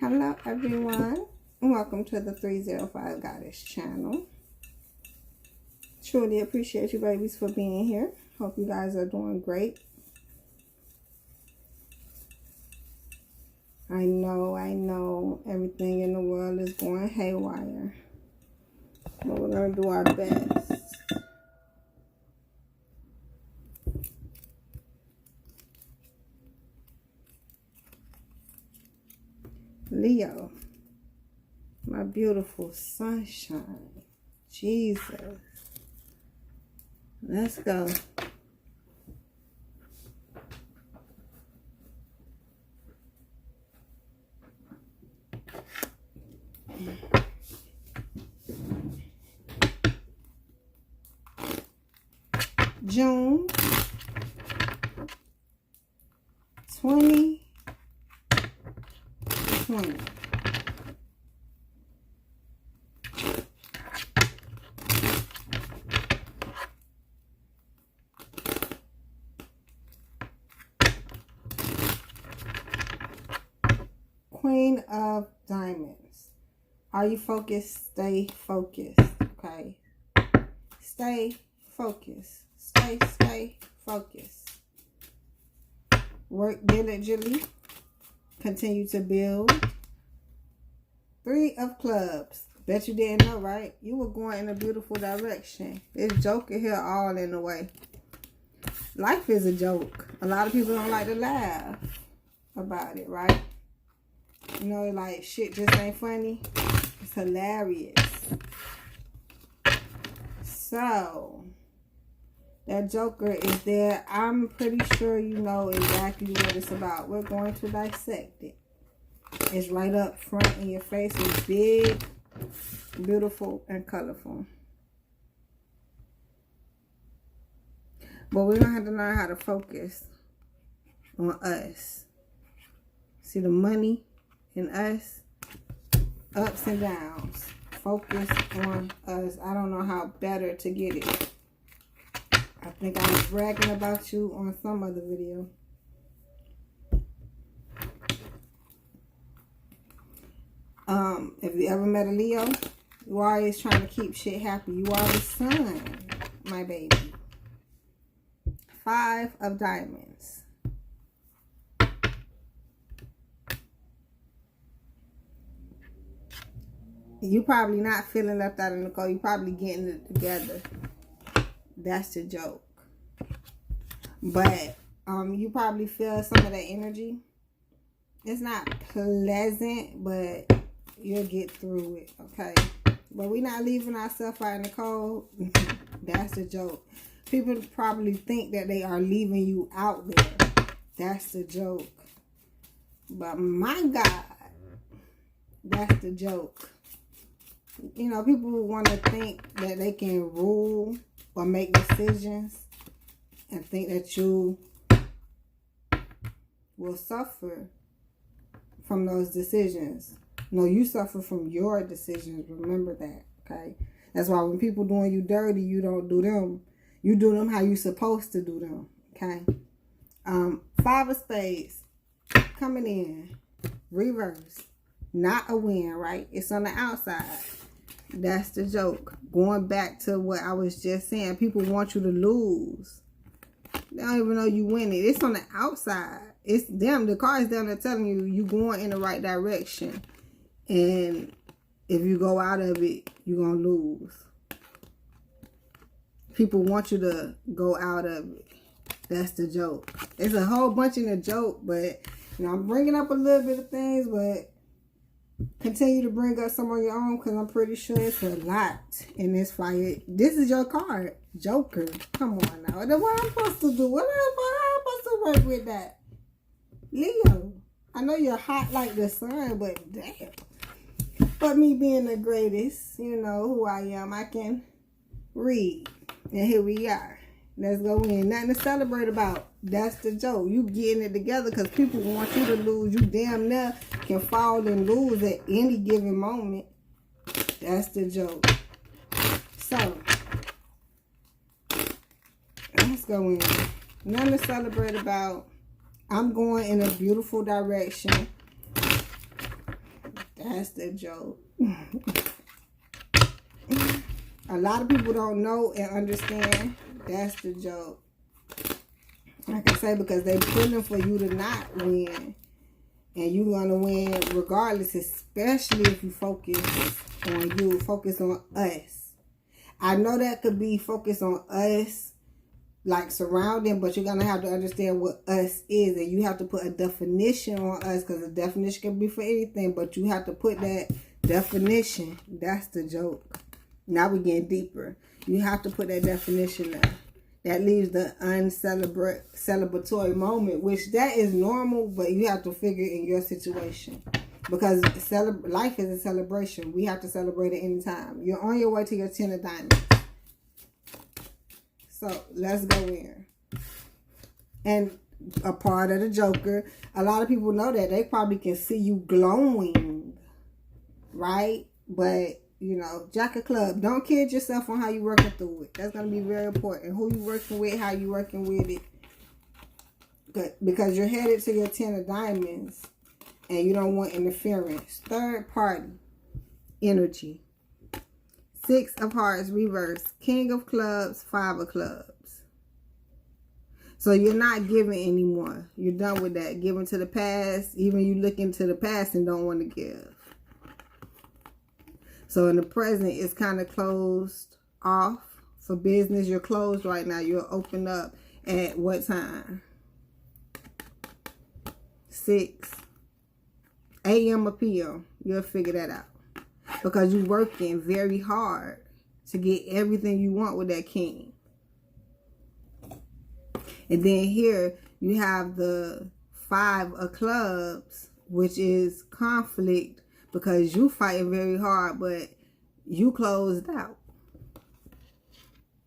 Hello everyone, and welcome to the 305 Goddess channel. Truly appreciate you babies for being here. Hope you guys are doing great. I know everything in the world is going haywire, but we're going to do our best. Leo, my beautiful sunshine, Jesus, let's go. June 2020. Queen of Diamonds. Are you focused? Stay focused, okay? Stay focused. Stay focused. Work diligently. Continue to build. 3 of Clubs. Bet you didn't know, right? You were going in a beautiful direction. This joker here all in the way. Life is a joke. A lot of people don't like to laugh about it, right? You know, like shit just ain't funny. It's hilarious. So, that joker is there. I'm pretty sure you know exactly what it's about. We're going to dissect it. It's right up front in your face. It's big, beautiful, and colorful. But we're going to have to learn how to focus on us. See the money in us? Ups and downs. Focus on us. I don't know how better to get it. I think I was bragging about you on some other video. If you ever met a Leo, you always trying to keep shit happy. You are the sun, my baby. 5 of Diamonds. You probably not feeling left out in the cold. You probably getting it together. That's the joke. But you probably feel some of that energy. It's not pleasant, but you'll get through it, okay? But we're not leaving ourselves out in the cold. That's the joke. People probably think that they are leaving you out there. That's the joke. But my God, that's the joke. You know, people want to think that they can rule or make decisions and think that you will suffer from those decisions. No, you suffer from your decisions. Remember that, okay? That's why when people doing you dirty, you don't do them. You do them how you supposed to do them, okay? 5 of Spades coming in. Reverse. Not a win, right? It's on the outside. That's the joke. Going back to what I was just saying, people want you to lose. They don't even know you winning. It's on the outside. It's them. The card is down there telling you you going in the right direction. And if you go out of it, you're going to lose. People want you to go out of it. That's the joke. It's a whole bunch in the joke, but you know, I'm bringing up a little bit of things, but continue to bring up some on your own because I'm pretty sure it's a lot in this fire. This is your card, Joker. Come on now. What I'm supposed to do? What am I supposed to work with that? Leo, I know you're hot like the sun, but damn. But me being the greatest, you know who I am, I can read. And here we are. Let's go in. Nothing to celebrate about. That's the joke. You getting it together because people want you to lose. You damn near can fall and lose at any given moment. That's the joke. So, let's go in. Nothing to celebrate about. I'm going in a beautiful direction. That's the joke. A lot of people don't know and understand. That's the joke. Like I say, because they're pulling for you to not win. And you're going to win regardless, especially if you focus on you, focus on us. I know that could be focused on us, like surrounding, but you're going to have to understand what us is. And you have to put a definition on us, because a definition can be for anything, but you have to put that definition. That's the joke. Now we're getting deeper. You have to put that definition there. That leaves the celebratory moment, which that is normal, but you have to figure in your situation. Because life is a celebration. We have to celebrate at any time. You're on your way to your 10 of diamonds. So, let's go in. And a part of the Joker, a lot of people know that. They probably can see you glowing, right? But you know, Jack of Clubs, don't kid yourself on how you working through it. That's going to be very important. Who you working with, how you working with it. Good. Because you're headed to your 10 of diamonds and you don't want interference. Third party energy. 6 of hearts reverse. King of clubs, 5 of clubs. So you're not giving anymore. You're done with that. Giving to the past. Even you look into the past and don't want to give. So in the present, it's kind of closed off for business. You're closed right now. You'll open up at what time? 6 a.m. or p.m. You'll figure that out. Because you're working very hard to get everything you want with that king. And then here you have the 5 of clubs, which is conflict. Because you fighting very hard, but you closed out.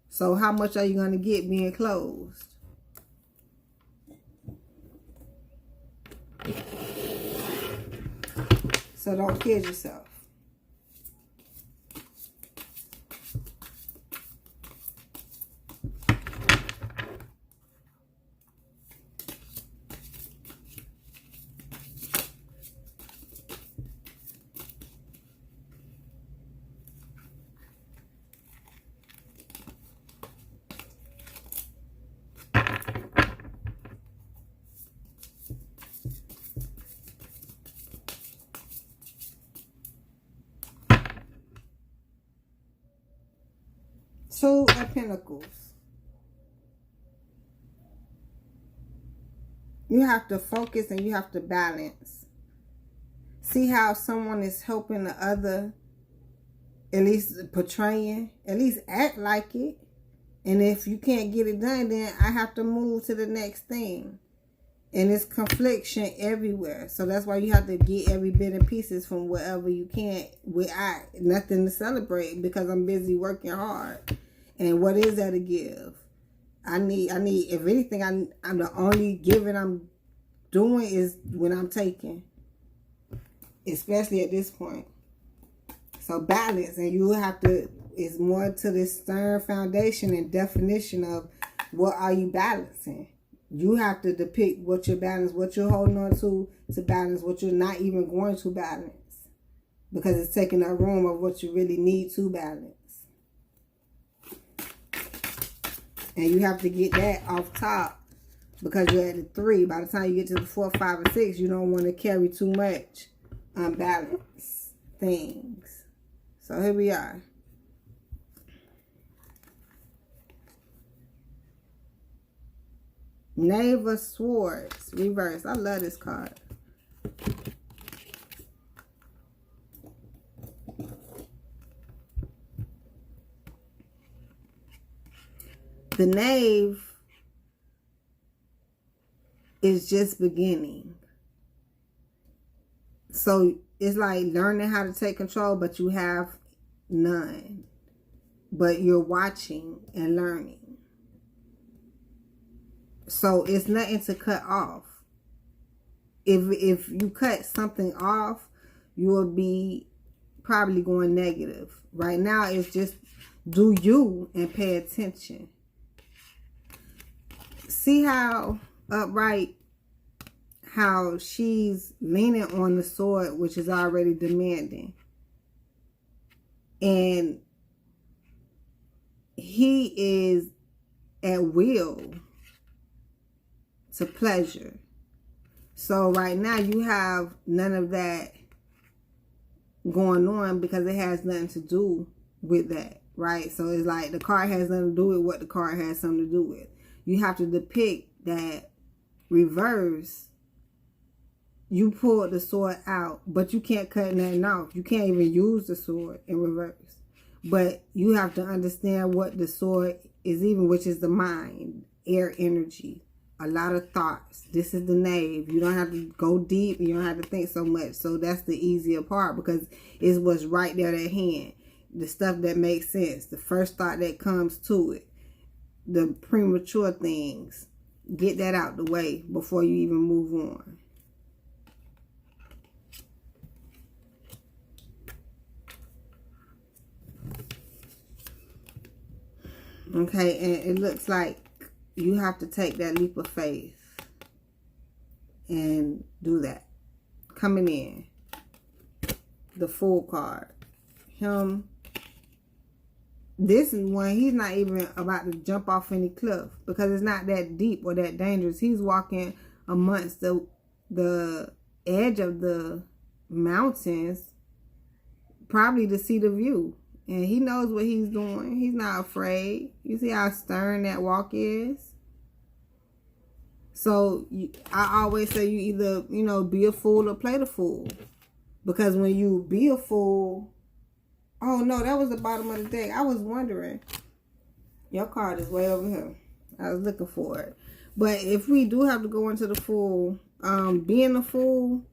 So how much are you going to get being closed? So don't kid yourself. Two of Pentacles. You have to focus and you have to balance. See how someone is helping the other, at least portraying, at least act like it. And if you can't get it done, then I have to move to the next thing. And it's confliction everywhere. So that's why you have to get every bit and pieces from wherever you can without nothing to celebrate, because I'm busy working hard. And what is that to give? I need, if anything, I'm the only giving I'm doing is when I'm taking. Especially at this point. So balance, and you have to, it's more to this stern foundation and definition of what are you balancing. You have to depict what you're balancing, what you're holding on to balance, what you're not even going to balance. Because it's taking up room of what you really need to balance. And you have to get that off top because you're at the 3. By the time you get to the 4, 5, or 6, you don't want to carry too much unbalanced things. So here we are. Knave of Swords, reverse. I love this card. The Knave is just beginning. So it's like learning how to take control, but you have none. But you're watching and learning. So it's nothing to cut off. If you cut something off, you will be probably going negative. Right now, it's just do you and pay attention. See how upright, how she's leaning on the sword, which is already demanding. And he is at will to pleasure. So right now you have none of that going on because it has nothing to do with that, right? So it's like the card has nothing to do with what the card has something to do with. You have to depict that reverse. You pulled the sword out, but you can't cut nothing off. You can't even use the sword in reverse. But you have to understand what the sword is, even, which is the mind, air energy, a lot of thoughts. This is the knave. You don't have to go deep. You don't have to think so much. So that's the easier part because it's what's right there at hand. The stuff that makes sense. The first thought that comes to it. The premature things. Get that out the way before you even move on. Okay, and it looks like you have to take that leap of faith and do that. Coming in, the Fool card. Him, this one, he's not even about to jump off any cliff because it's not that deep or that dangerous. He's walking amongst the edge of the mountains, probably to see the view. And he knows what he's doing. He's not afraid. You see how stern that walk is? So I always say you either, be a fool or play the fool. Because when you be a fool... Oh, no, that was the bottom of the deck. I was wondering. Your card is way over here. I was looking for it. But if we do have to go into the fool, being a fool,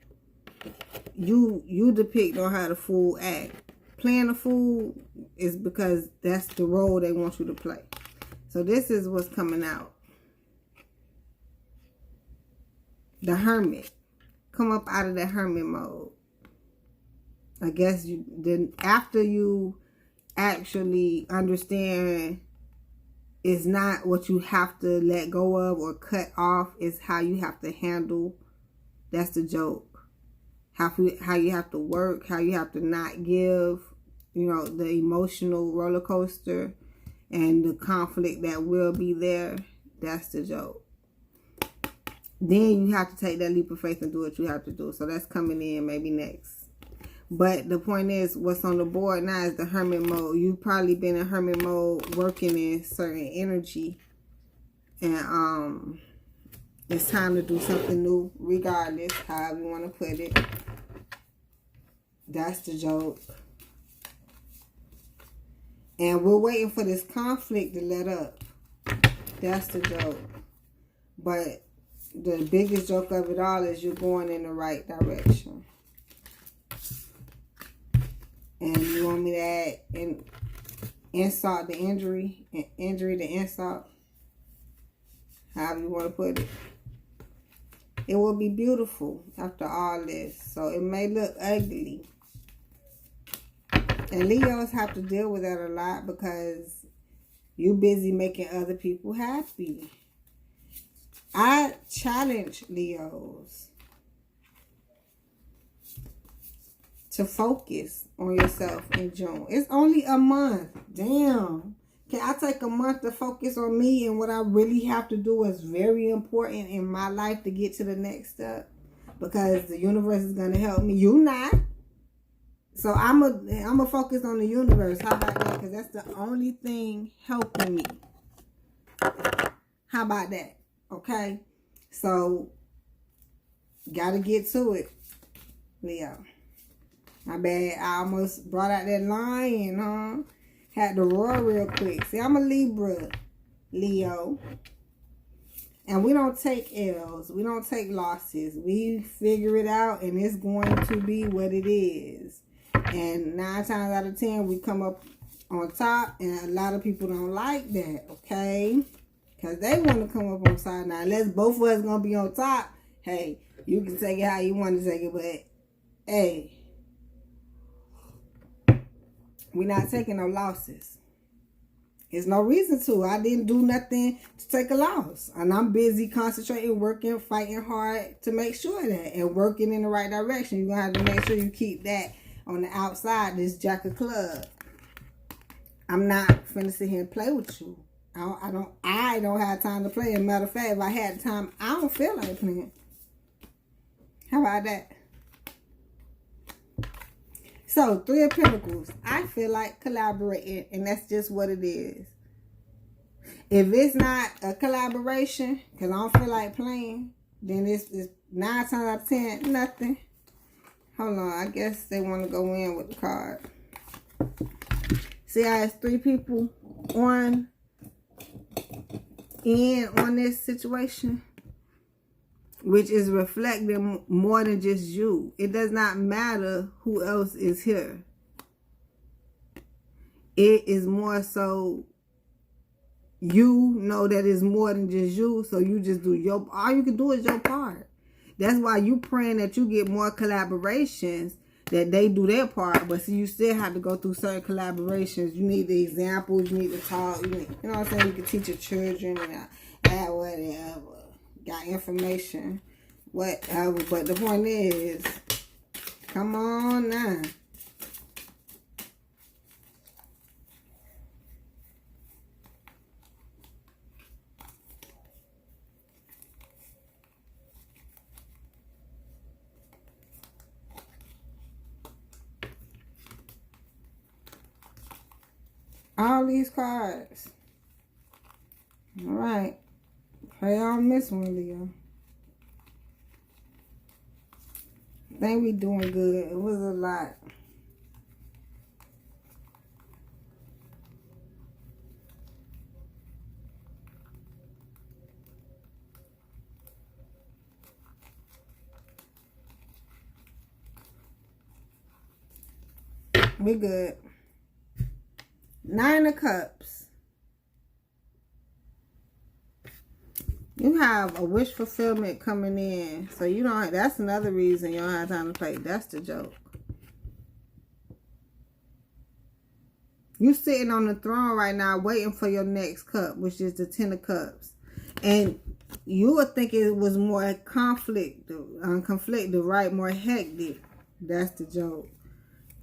you depict on how the fool act. Playing a fool is because that's the role they want you to play. So this is what's coming out. The Hermit. Come up out of that hermit mode. I guess after you actually understand it's not what you have to let go of or cut off, it's how you have to handle. That's the joke. How you have to work, how you have to not give, the emotional roller coaster and the conflict that will be there. That's the joke. Then you have to take that leap of faith and do what you have to do. So that's coming in maybe next. But the point is, what's on the board now is the hermit mode. You've probably been in hermit mode working in certain energy. And it's time to do something new, regardless, however you want to put it. That's the joke. And we're waiting for this conflict to let up. That's the joke. But the biggest joke of it all is you're going in the right direction. And you want me to add insult to injury, and injury to insult, however you want to put it. It will be beautiful after all this. So it may look ugly. And Leos have to deal with that a lot because you're busy making other people happy. I challenge Leos to focus on yourself in June. It's only a month. Damn. Can I take a month to focus on me and what I really have to do is very important in my life to get to the next step? Because the universe is going to help me. You not. So I'm a focus on the universe. How about that? Because that's the only thing helping me. How about that? Okay? So, got to get to it, Leo. My bad. I almost brought out that lion, huh? Had to roar real quick. See, I'm a Libra, Leo. And we don't take L's. We don't take losses. We figure it out and it's going to be what it is. And 9 times out of 10, we come up on top. And a lot of people don't like that, okay? Because they want to come up on top. Now, unless both of us going to be on top, hey, you can take it how you want to take it. But, hey, we're not taking no losses. There's no reason to. I didn't do nothing to take a loss. And I'm busy concentrating, working, fighting hard to make sure that. And working in the right direction. You're going to have to make sure you keep that on the outside, this jack of club. I'm not finna sit here and play with you. I don't have time to play. As a matter of fact, if I had time, I don't feel like playing. How about that? So, Three of Pentacles. I feel like collaborating, and that's just what it is. If it's not a collaboration, because I don't feel like playing, then it's 9 times out of 10, nothing. Hold on, I guess they want to go in with the card. See how it's 3 people on this situation, which is reflecting more than just you. It does not matter who else is here. It is more so you know that it's more than just you, so you just do your, all you can do is your part. That's why you praying that you get more collaborations, that they do their part, but see, you still have to go through certain collaborations. You need the examples, you need to talk, you know what I'm saying? You can teach your children and add whatever. Got information, whatever. But the point is, come on now. All these cards. All right. Pray I don't miss one, Leo. I think we doing good. It was a lot. We good. 9 of Cups. You have a wish fulfillment coming in. So you don't, that's another reason you don't have time to play. That's the joke. You sitting on the throne right now waiting for your next cup, which is the 10 of Cups. And you would think it was more conflicted, right? More hectic. That's the joke.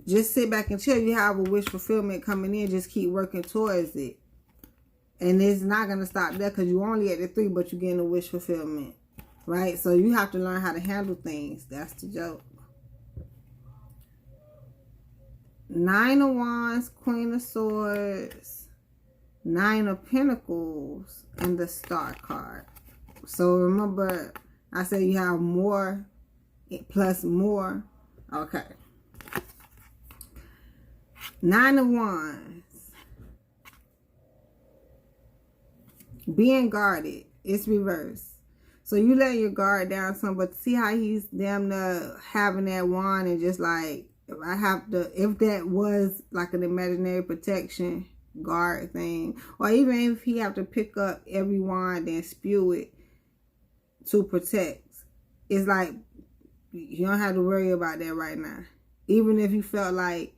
Just sit back and chill. You have a wish fulfillment coming in. Just keep working towards it. And it's not going to stop there because you're only at the 3, but you're getting a wish fulfillment. Right? So you have to learn how to handle things. That's the joke. 9 of Wands, Queen of Swords, 9 of Pentacles, and the Star card. So remember, I said you have more plus more. Okay. 9 of Wands. Being guarded. It's reversed. So you let your guard down some, but see how he's damn near having that wand and just like, if that was like an imaginary protection guard thing, or even if he have to pick up every wand and spew it to protect, it's like you don't have to worry about that right now. Even if you felt like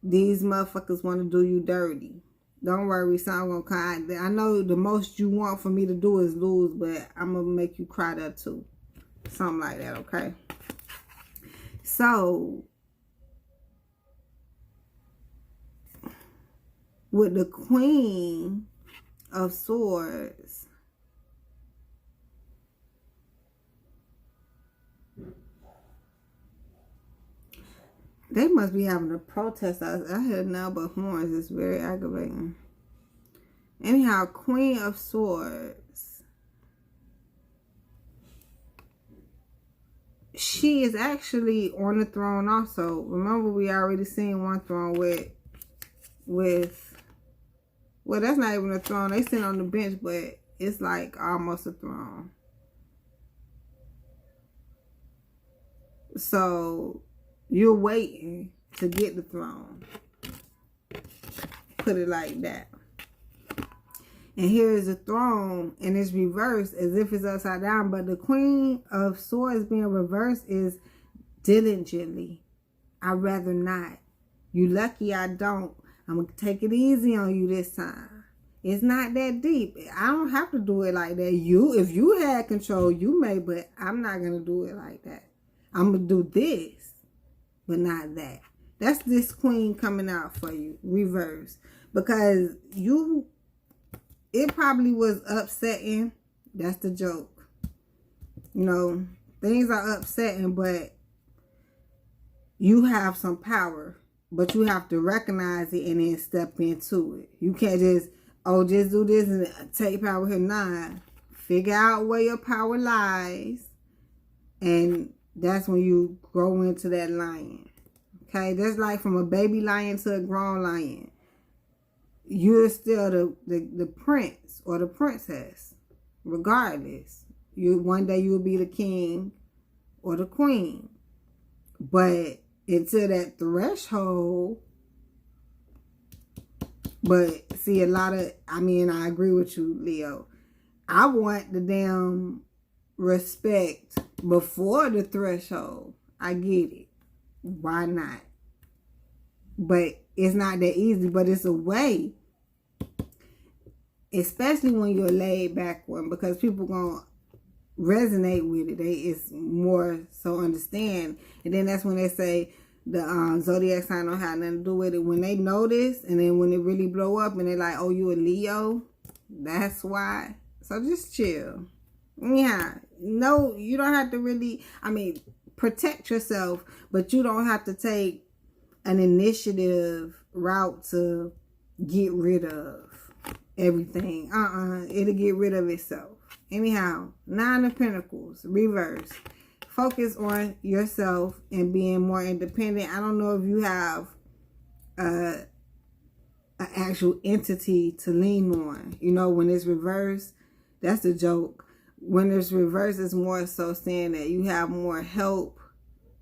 these motherfuckers want to do you dirty, don't worry, something gonna come. I know the most you want for me to do is lose, but I'm gonna make you cry there too. Something like that, okay? So with the Queen of Swords, they must be having a protest. I heard now but horns. It's very aggravating. Anyhow, Queen of Swords. She is actually on the throne also. Remember, we already seen one throne with well, that's not even a throne. They sit on the bench, but it's like almost a throne. So you're waiting to get the throne. Put it like that. And here is the throne, and it's reversed as if it's upside down. But the Queen of Swords being reversed is diligently. I'd rather not. You lucky I don't. I'm going to take it easy on you this time. It's not that deep. I don't have to do it like that. If you had control, you may, but I'm not going to do it like that. I'm going to do this, but not that. That's this queen coming out for you, reverse. Because it probably was upsetting. That's the joke. You know, things are upsetting, but you have some power. But you have to recognize it and then step into it. You can't just, just do this and take power here. Nah. Figure out where your power lies. And that's when you grow into that lion. Okay? That's like from a baby lion to a grown lion. You're still the prince or the princess. Regardless. One day you'll be the king or the queen. But until that threshold. But see, I agree with you, Leo. I want the damn respect before the threshold. I get it. Why not? But it's not that easy, but it's a way. Especially when you're laid back one, because people gonna resonate with it. It's more so understand. And then that's when they say the zodiac sign don't have nothing to do with it. When they notice, and then when it really blow up and they're like, oh, you a Leo, that's why. So just chill. Yeah, no, you don't have to really, protect yourself, but you don't have to take an initiative route to get rid of everything. It'll get rid of itself. Anyhow, 9 of Pentacles, reverse. Focus on yourself and being more independent. I don't know if you have an actual entity to lean on. You know, when it's reversed, that's the joke. When it's reversed, it's more so saying that you have more help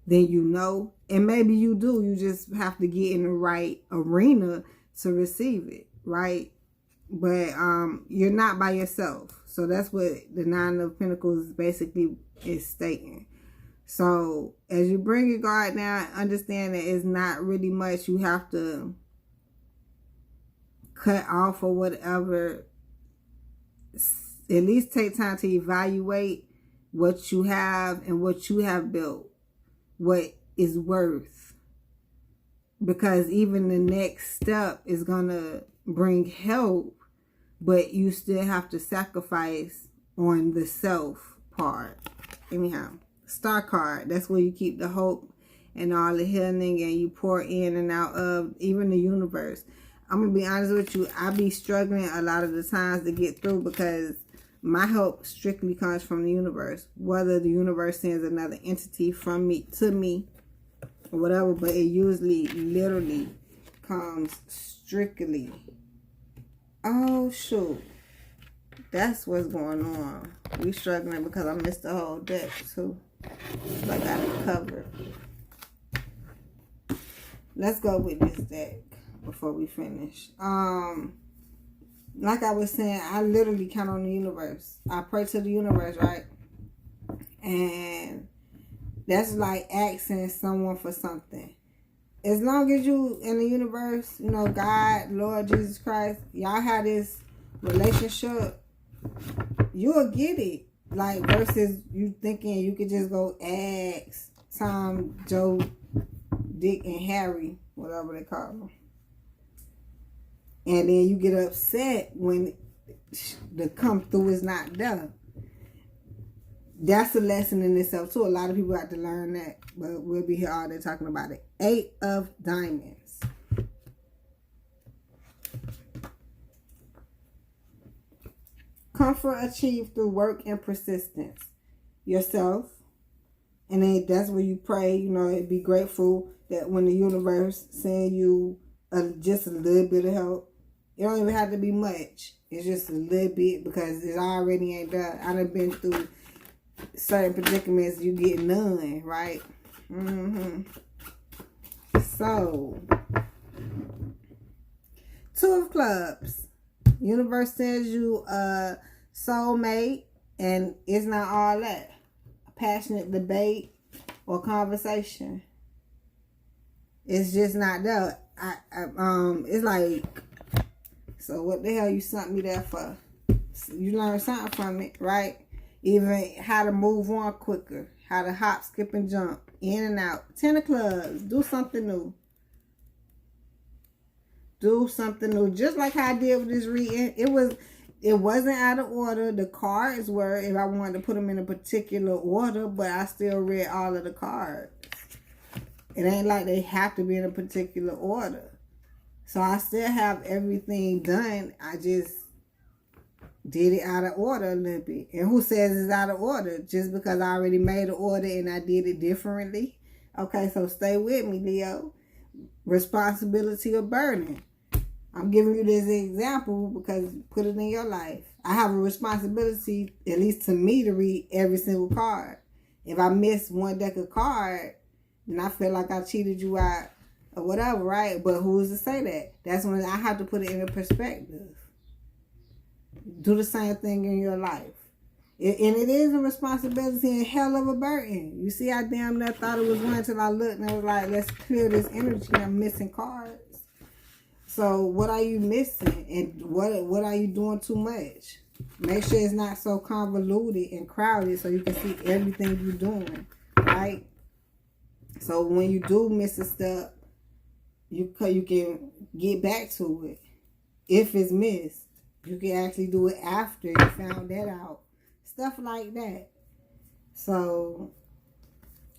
than you know. And maybe you do. You just have to get in the right arena to receive it, right? But you're not by yourself. So that's what the 9 of Pentacles basically is stating. So as you bring your guard down, understand that it's not really much you have to cut off or whatever. At least take time to evaluate what you have and what you have built. What is worth. Because even the next step is going to bring help. But you still have to sacrifice on the self part. Anyhow, Star card. That's where you keep the hope and all the healing, and you pour in and out of even the universe. I'm going to be honest with you. I be struggling a lot of the times to get through because my help strictly comes from the universe. Whether the universe sends another entity from me to me or whatever. But it usually literally comes strictly. Oh, shoot. That's what's going on. We struggling because I missed the whole deck, too. So I got it covered. Let's go with this deck before we finish. Like I was saying, I literally count on the universe. I pray to the universe, right? And that's like asking someone for something. As long as you in the universe, you know, God, Lord Jesus Christ, y'all have this relationship, you'll get it. Like, versus you thinking you could just go ask Tom, Joe, Dick, and Harry, whatever they call them. And then you get upset when the come through is not done. That's a lesson in itself too. A lot of people have to learn that, but we'll be here all day talking about it. 8 of Diamonds. Comfort achieved through work and persistence. Yourself. And then that's where you pray, you know, be grateful that when the universe send you just a little bit of help. It don't even have to be much. It's just a little bit because it already ain't done. I done been through certain predicaments, you get none, right? So, 2 of Clubs. Universe sends you a soulmate, and it's not all that. A passionate debate or conversation. It's just not that. It's like So what the hell you sent me that for? You learned something from it, right? Even how to move on quicker, how to hop, skip, and jump, in and out. 10 of clubs. Do something new. Do something new. Just like how I did with this reading. It wasn't out of order. The cards were, if I wanted to put them in a particular order, but I still read all of the cards. It ain't like they have to be in a particular order. So I still have everything done. I just did it out of order a little bit. And who says it's out of order? Just because I already made an order and I did it differently. Okay, so stay with me, Leo. Responsibility or burden. I'm giving you this example because put it in your life. I have a responsibility, at least to me, to read every single card. If I miss one deck of cards, then I feel like I cheated you out or whatever, right? But who's to say that? That's when I have to put it in a perspective. Do the same thing in your life. And it is a responsibility and hell of a burden. You see, I damn near thought it was one until I looked and I was like, let's clear this energy. I'm missing cards. So what are you missing? And what are you doing too much? Make sure it's not so convoluted and crowded so you can see everything you're doing, right? So when you do miss a step, you can get back to it. If it's missed, you can actually do it after you found that out. Stuff like that. So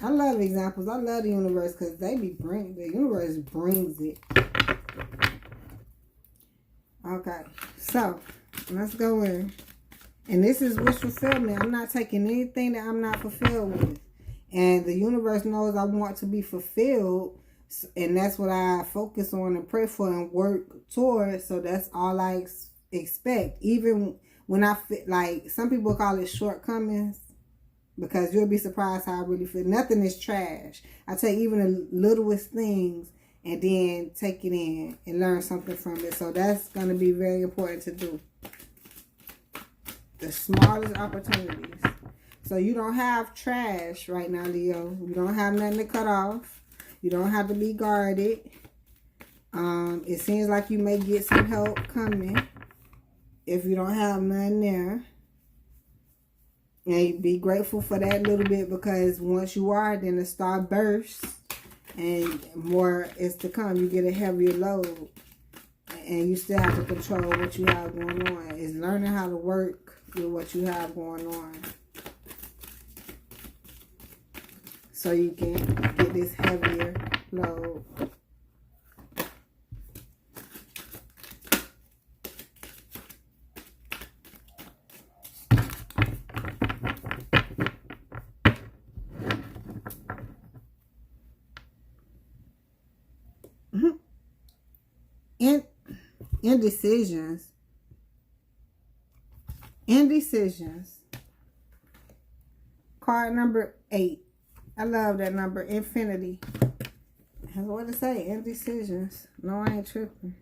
I love examples. I love the universe because the universe brings it. Okay, so let's go in. And this is wish fulfillment. I'm not taking anything that I'm not fulfilled with. And the universe knows I want to be fulfilled. And that's what I focus on and pray for and work towards. So that's all I expect. Even when I feel like, some people call it shortcomings. Because you'll be surprised how I really feel. Nothing is trash. I take even the littlest things and then take it in and learn something from it. So that's going to be very important to do. The smallest opportunities. So you don't have trash right now, Leo. You don't have nothing to cut off. You don't have to be guarded. It seems like you may get some help coming if you don't have nothing there. And be grateful for that little bit, because once you are, then the star bursts and more is to come. You get a heavier load and you still have to control what you have going on. It's learning how to work with what you have going on so you can get this heavier load. Indecisions. Card number 8. I love that number. Infinity. What to say? Indecisions. No, I ain't tripping.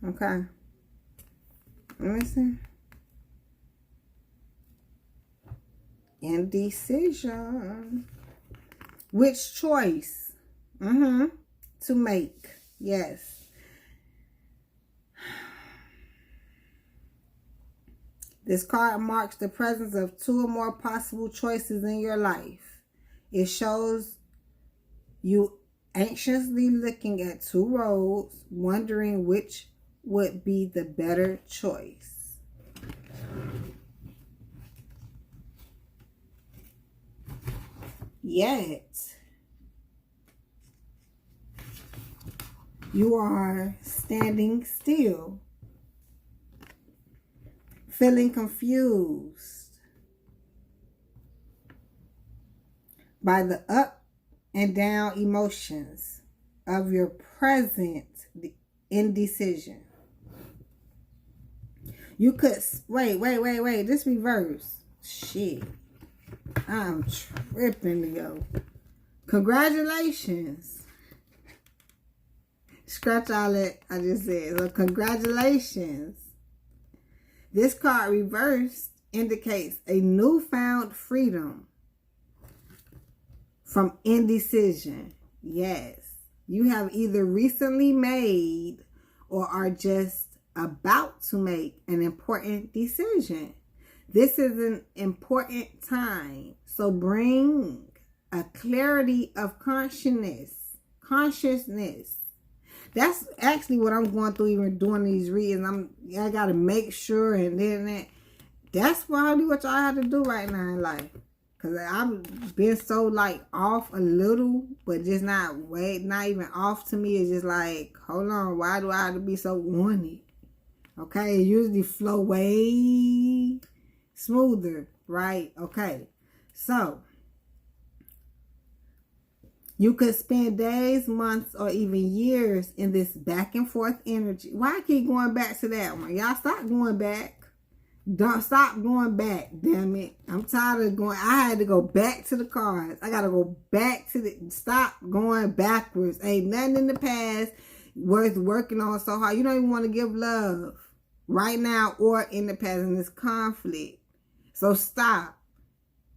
Okay. Let me see. Indecision. Which choice to make? Yes. This card marks the presence of 2 or more possible choices in your life. It shows you anxiously looking at 2 roads, wondering which would be the better choice. Yet, you are standing still, feeling confused by the up and down emotions of your present indecision. You could, wait, this reverse. Shit. I'm tripping, Leo. Congratulations. Scratch all that I just said. So congratulations. This card reversed indicates a newfound freedom from indecision. Yes. You have either recently made or are just about to make an important decision. This is an important time. So bring a clarity of consciousness. That's actually what I'm going through even doing these readings. I got to make sure, and then that's probably what y'all have to do right now in life. Because I've been so like off a little, but just not even off to me. It's just like, hold on, why do I have to be so on it? Okay, it usually flow way smoother, right? Okay, so you could spend days, months, or even years in this back and forth energy. Why I keep going back to that one? Y'all stop going back. Don't stop going back, damn it. I'm tired of going. I had to go back to the cards. I got to go back to stop going backwards. Ain't nothing in the past worth working on so hard. You don't even want to give love right now or in the past in this conflict. So stop.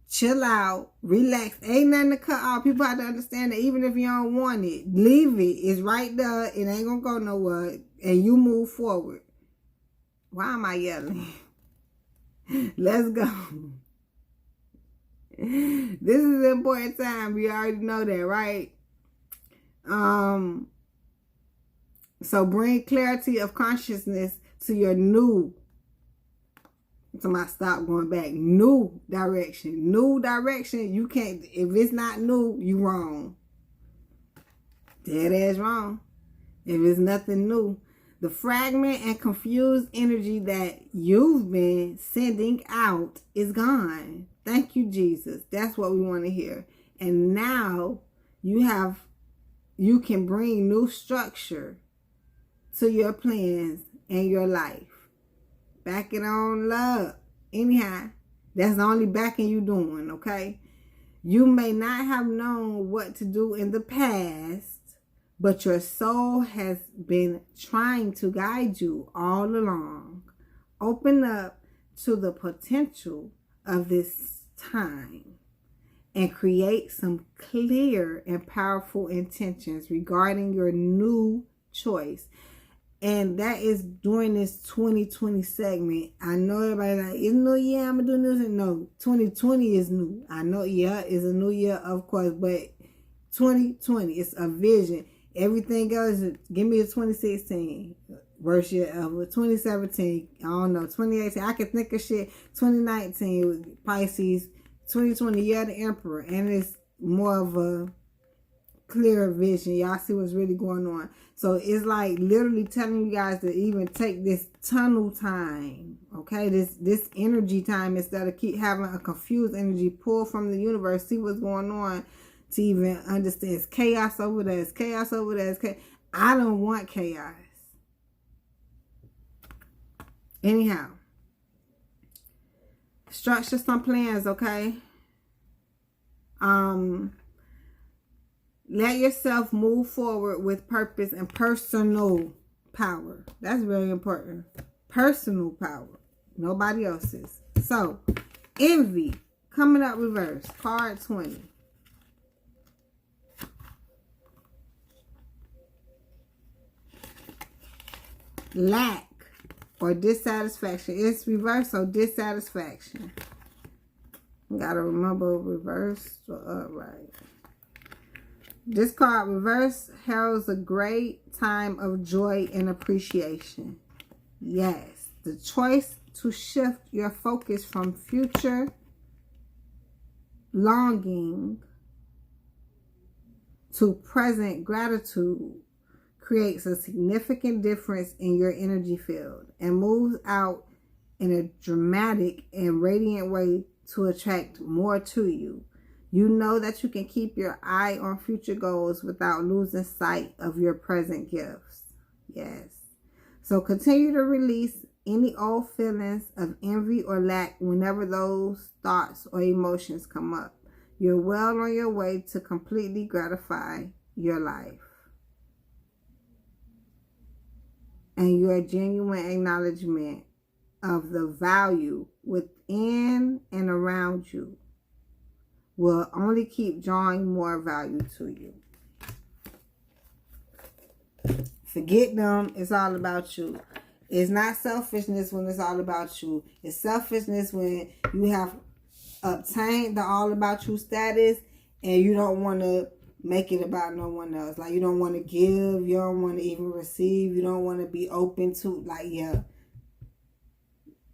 Chill out. Relax. Ain't nothing to cut off. People have to understand that even if you don't want it, leave it. It's right there. It ain't going to go nowhere. And you move forward. Why am I yelling? Let's go. This is an important time. We already know that, right? So bring clarity of consciousness to your new. Somebody stop going back. New direction. New direction. You can't. If it's not new, you wrong. Dead ass wrong. If it's nothing new. The fragment and confused energy that you've been sending out is gone. Thank you, Jesus. That's what we want to hear. And now you can bring new structure to your plans and your life. Back it on up. Anyhow, that's the only backing you doing, okay? You may not have known what to do in the past, but your soul has been trying to guide you all along. Open up to the potential of this time and create some clear and powerful intentions regarding your new choice. And that is during this 2020 segment. I know everybody like, it's new year, I'm going to do this. No, 2020 is new. I know, yeah, it's a new year, of course, but 2020, it's a vision. Everything else, give me a 2016, worst year ever. 2017, I don't know, 2018, I can think of shit. 2019, Pisces, 2020, year of the Emperor, and it's more of a clearer vision. Y'all see what's really going on. So it's like literally telling you guys to even take this tunnel time, okay? This energy time, instead of keep having a confused energy, pull from the universe, see what's going on. To even understand, it's chaos over there, it's chaos over there, it's chaos. I don't want chaos. Anyhow, structure some plans, okay? Let yourself move forward with purpose and personal power. That's very important. Personal power. Nobody else's. So, envy. Coming up reverse. Card 20. Lack or dissatisfaction. It's reverse, so dissatisfaction. You gotta remember reverse or upright. This card reverse heralds a great time of joy and appreciation. Yes, the choice to shift your focus from future longing to present gratitude creates a significant difference in your energy field and moves out in a dramatic and radiant way to attract more to you. You know that you can keep your eye on future goals without losing sight of your present gifts. Yes. So continue to release any old feelings of envy or lack whenever those thoughts or emotions come up. You're well on your way to completely gratify your life. And your genuine acknowledgement of the value within and around you will only keep drawing more value to you. Forget them. It's all about you. It's not selfishness when it's all about you. It's selfishness when you have obtained the all about you status and you don't want to make it about no one else. Like, you don't want to give. You don't want to even receive. You don't want to be open to, like, yeah.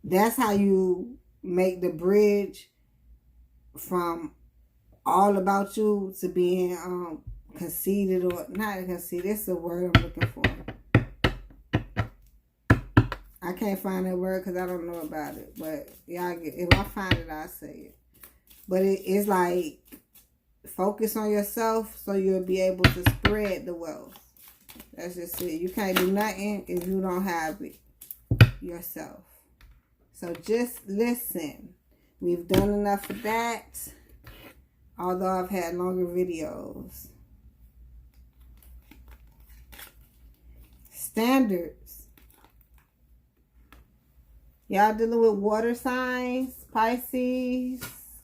That's how you make the bridge from all about you to being conceited, or not conceited. It's the word I'm looking for. I can't find that word because I don't know about it. But y'all get, if I find it, I'll say it. But it's like, focus on yourself so you'll be able to spread the wealth. That's just it. You can't do nothing if you don't have it yourself. So just listen. We've done enough of that. Although I've had longer videos. Standards. Y'all dealing with water signs, Pisces,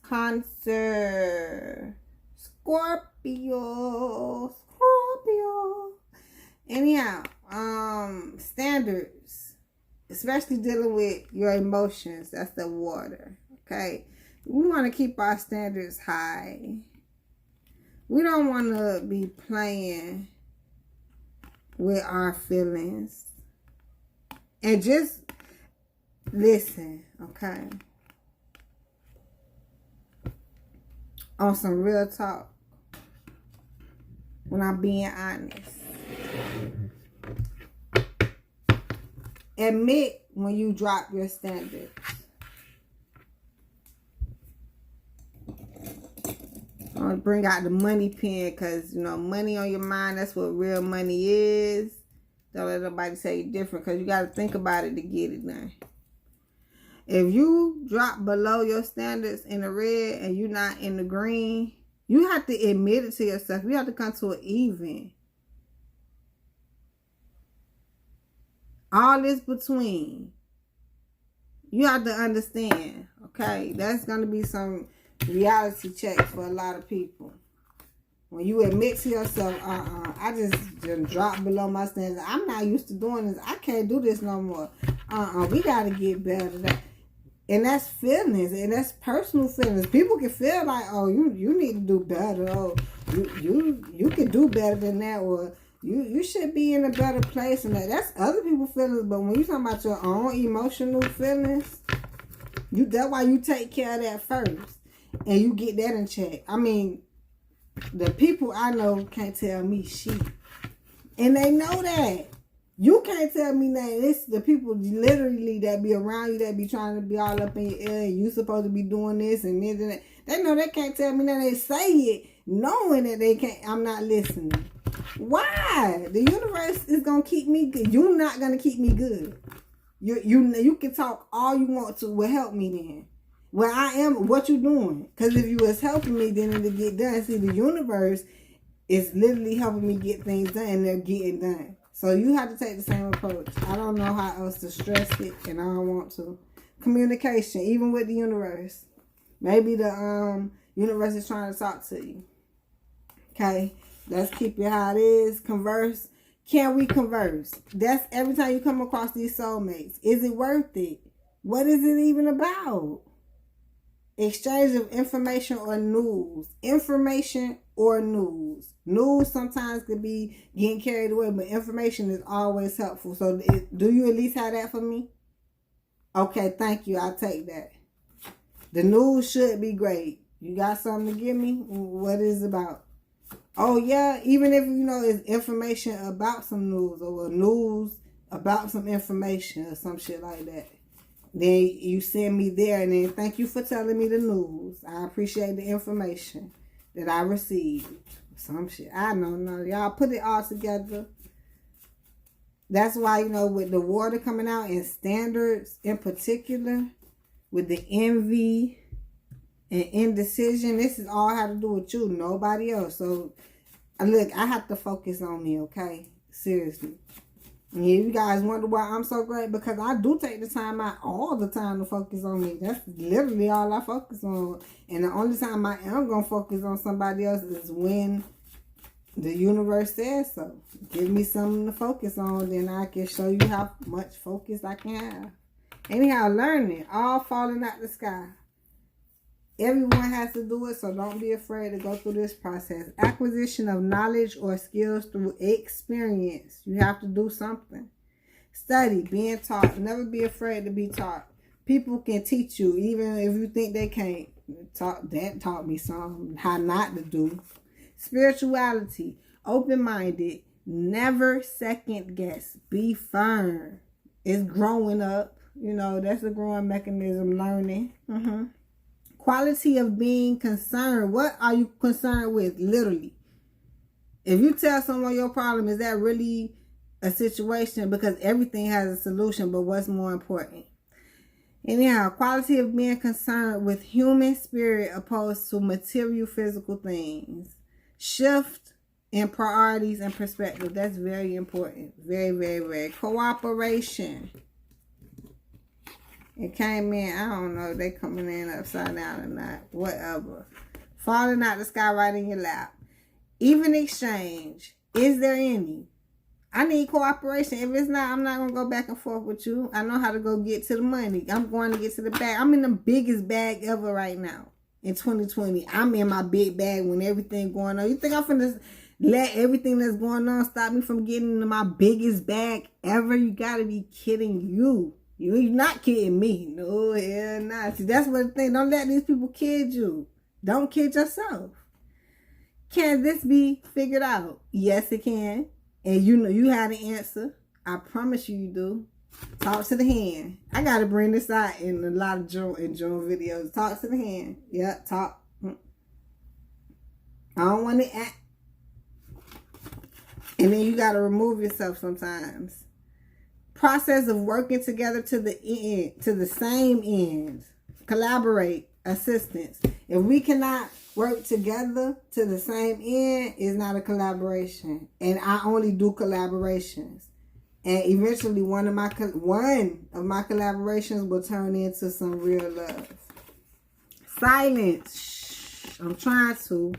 Cancer, Scorpio. Anyhow, standards, especially dealing with your emotions. That's the water. Okay, we want to keep our standards high. We don't want to be playing with our feelings. And just listen, okay? On some real talk. When I'm being honest. Admit when you drop your standards. I'm going to bring out the money pen because, you know, money on your mind, that's what real money is. Don't let nobody tell you different because you got to think about it to get it done. If you drop below your standards in the red and you're not in the green, you have to admit it to yourself. You have to come to an even. All this between. You have to understand, okay? That's going to be some reality checks for a lot of people. When you admit to yourself, I just dropped below my standards. I'm not used to doing this. I can't do this no more. We got to get better at that. And that's feelings, and that's personal feelings. People can feel like, oh, you need to do better. Oh, you can do better than that, or you should be in a better place. And that's other people's feelings. But when you talking about your own emotional feelings, that's why you take care of that first, and you get that in check. I mean, the people I know can't tell me shit, and they know that. You can't tell me that. It's the people literally that be around you that be trying to be all up in your ear. You supposed to be doing this and this and that. They know they can't tell me that. They say it knowing that they can't. I'm not listening. Why? The universe is going to keep me good. You're not going to keep me good. You can talk all you want to. Will help me then. Where I am, what you doing? Because if you was helping me, then it'll get done. See, the universe is literally helping me get things done, and they're getting done. So you have to take the same approach. I don't know how else to stress it, and I don't want to. Communication, even with the universe. Maybe the universe is trying to talk to you. Okay, let's keep it how it is. Converse. Can we converse? That's every time you come across these soulmates. Is it worth it? What is it even about? Exchange of information or news. Information or news. News sometimes could be getting carried away, but information is always helpful. So do you at least have that for me? Okay, thank you. I'll take that. The news should be great. You got something to give me? What is it about? Oh, yeah. Even if, you know, it's information about some news or news about some information or some shit like that. Then you send me there and then thank you for telling me the news. I appreciate the information that I received. Some shit. I don't know. Y'all put it all together. That's why, you know, with the water coming out and standards in particular, with the envy and indecision, this is all have to do with you, nobody else. So, look, I have to focus on me, okay? Seriously. And you guys wonder why I'm so great, because I do take the time out all the time to focus on me. That's literally all I focus on. And the only time I am going to focus on somebody else is when The universe says so. Give me something to focus on, then I can show you how much focus I can have. Anyhow, learning, all falling out the sky. Everyone has to do it, so don't be afraid to go through this process. Acquisition of knowledge or skills through experience. You have to do something. Study, being taught. Never be afraid to be taught. People can teach you, even if you think they can't. That taught me something, how not to do. Spirituality, open-minded, never second guess. Be firm. It's growing up. You know, that's a growing mechanism, learning. Quality of being concerned. What are you concerned with? Literally. If you tell someone your problem, is that really a situation? Because everything has a solution, but what's more important? Anyhow, quality of being concerned with human spirit opposed to material physical things. Shift in priorities and perspective. That's very important. Very, very, very. Cooperation. It came in, I don't know if they coming in upside down or not. Whatever. Falling out the sky right in your lap. Even exchange. Is there any? I need cooperation. If it's not, I'm not going to go back and forth with you. I know how to go get to the money. I'm going to get to the bag. I'm in the biggest bag ever right now. In 2020. I'm in my big bag when everything going on. You think I'm finna let everything that's going on stop me from getting into my biggest bag ever? You got to be kidding you. You're not kidding me. No, hell not. See, that's what the thing. Don't let these people kid you. Don't kid yourself. Can this be figured out? Yes, it can. And you know you have the answer. I promise you do. Talk to the hand. I got to bring this out in a lot of June videos. Talk to the hand. Yeah, talk. I don't want to act. And then you got to remove yourself sometimes. Process of working together to the end, to the same ends. Collaborate, assistance. If we cannot work together to the same end, it's not a collaboration. And I only do collaborations. And eventually one of my collaborations will turn into some real love. Silence. Shh. I'm trying to,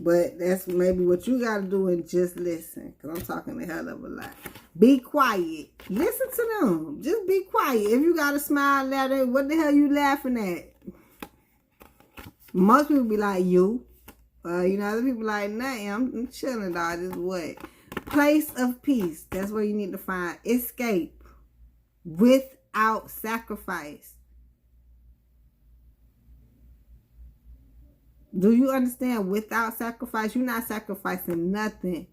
but that's maybe what you got to do, and just listen, because I'm talking a hell of a lot. Be quiet. Listen to them. Just be quiet. If you got a smile at it, what the hell you laughing at? Most people be like, you. You know, other people like, nothing. I'm chilling, dog. This is what? Place of peace. That's where you need to find. Escape. Without sacrifice. Do you understand? Without sacrifice, you're not sacrificing nothing.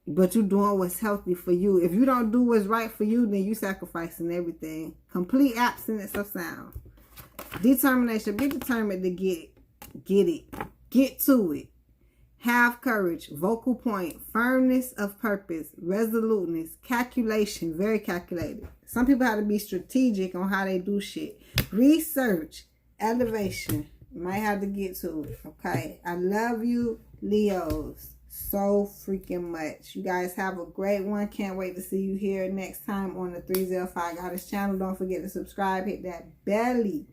But you're doing what's healthy for you. If you don't do what's right for you, then you sacrificing everything. Complete abstinence of sound. Determination. Be determined to get it. Get to it. Have courage. Vocal point. Firmness of purpose. Resoluteness. Calculation. Very calculated. Some people have to be strategic on how they do shit. Research. Elevation. You might have to get to it. Okay. I love you, Leos, so freaking much. You guys have a great one. Can't wait to see you here next time on the 305 Goddess channel. Don't forget to subscribe. Hit that belly.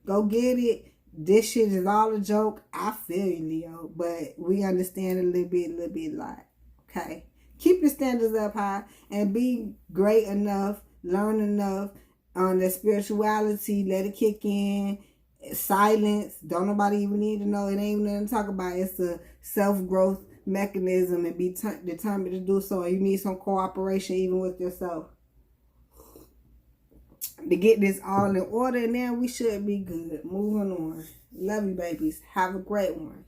Go get it. This shit is all a joke. I feel you, Leo, but we understand a little bit lot. Okay? Keep your standards up high and be great enough, learn enough on the spirituality. Let it kick in. Silence. Don't nobody even need to know. It ain't even nothing to talk about. It's a self-growth mechanism, and be determined to do so. And you need some cooperation even with yourself to get this all in order, and then we should be good. Moving on. Love you, babies. Have a great one.